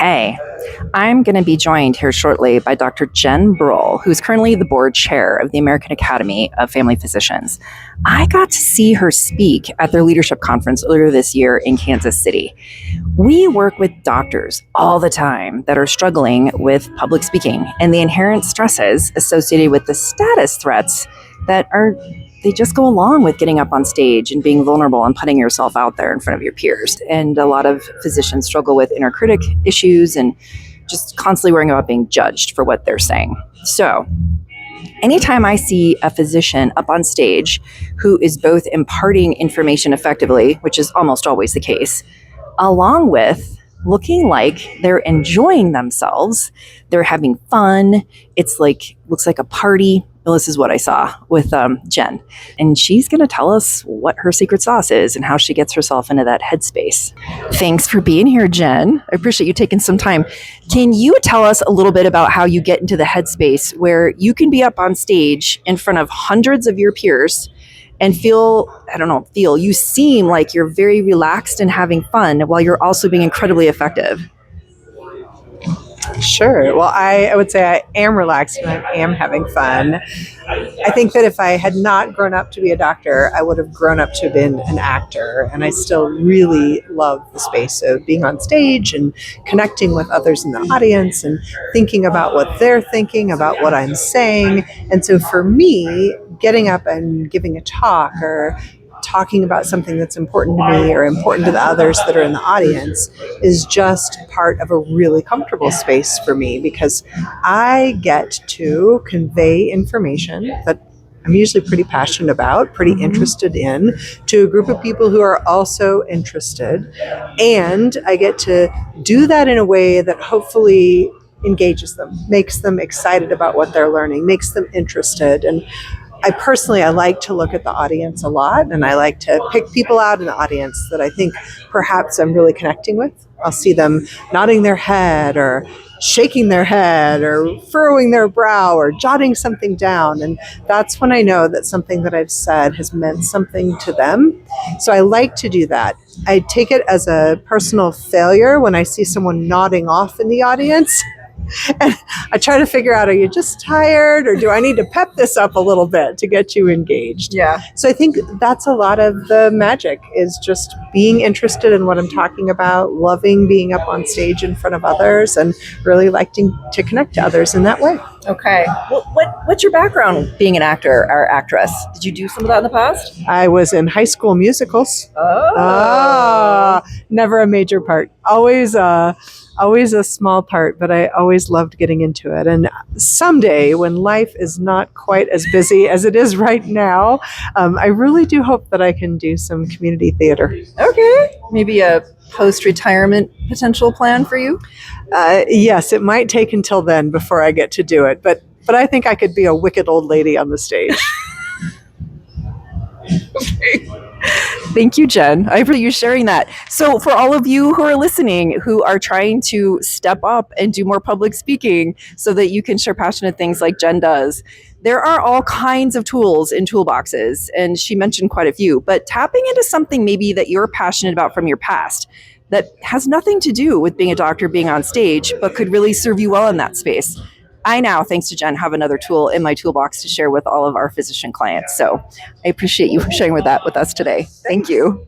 Okay. I'm going to be joined here shortly by Dr. Jen Brull, who's currently the board chair of the American Academy of Family Physicians. I got to see her speak at their leadership conference earlier this year in Kansas City. We work with doctors all the time that are struggling with public speaking and the inherent stresses associated with the status threats that they just go along with getting up on stage and being vulnerable and putting yourself out there in front of your peers. And a lot of physicians struggle with inner critic issues and just constantly worrying about being judged for what they're saying. So anytime I see a physician up on stage who is both imparting information effectively, which is almost always the case, along with looking like they're enjoying themselves, they're having fun, looks like a party. Well, this is what I saw with Jen. And she's going to tell us what her secret sauce is and how she gets herself into that headspace. Thanks for being here, Jen. I appreciate you taking some time. Can you tell us a little bit about how you get into the headspace where you can be up on stage in front of hundreds of your peers and you seem like you're very relaxed and having fun while you're also being incredibly effective? Sure. Well, I would say I am relaxed and I am having fun. I think that if I had not grown up to be a doctor, I would have grown up to have been an actor. And I still really love the space of being on stage and connecting with others in the audience and thinking about what they're thinking, about what I'm saying. And so for me, getting up and giving a talk or talking about something that's important to me or important to the others that are in the audience is just part of a really comfortable space for me because I get to convey information that I'm usually pretty passionate about, pretty interested in, to a group of people who are also interested. And I get to do that in a way that hopefully engages them, makes them excited about what they're learning, makes them interested. And I like to look at the audience a lot, and I like to pick people out in the audience that I think perhaps I'm really connecting with. I'll see them nodding their head or shaking their head or furrowing their brow or jotting something down. And that's when I know that something that I've said has meant something to them. So I like to do that. I take it as a personal failure when I see someone nodding off in the audience. And I try to figure out, are you just tired or do I need to pep this up a little bit to get you engaged? Yeah. So I think that's a lot of the magic is just being interested in what I'm talking about, loving being up on stage in front of others and really liking to connect to others in that way. Okay. Well, what's your background being an actor or actress? Did you do some of that in the past? I was in high school musicals. Oh. Never a major part. Always a small part, but I always loved getting into it. And someday when life is not quite as busy as it is right now, I really do hope that I can do some community theater. Okay. Maybe a post-retirement potential plan for you? Yes, it might take until then before I get to do it, but I think I could be a wicked old lady on the stage. Okay. Thank you, Jen. I appreciate you sharing that. So for all of you who are listening, who are trying to step up and do more public speaking so that you can share passionate things like Jen does, there are all kinds of tools in toolboxes, and she mentioned quite a few, but tapping into something maybe that you're passionate about from your past that has nothing to do with being a doctor, being on stage, but could really serve you well in that space. I now, thanks to Jen, have another tool in my toolbox to share with all of our physician clients. So I appreciate you sharing that with us today. Thank you.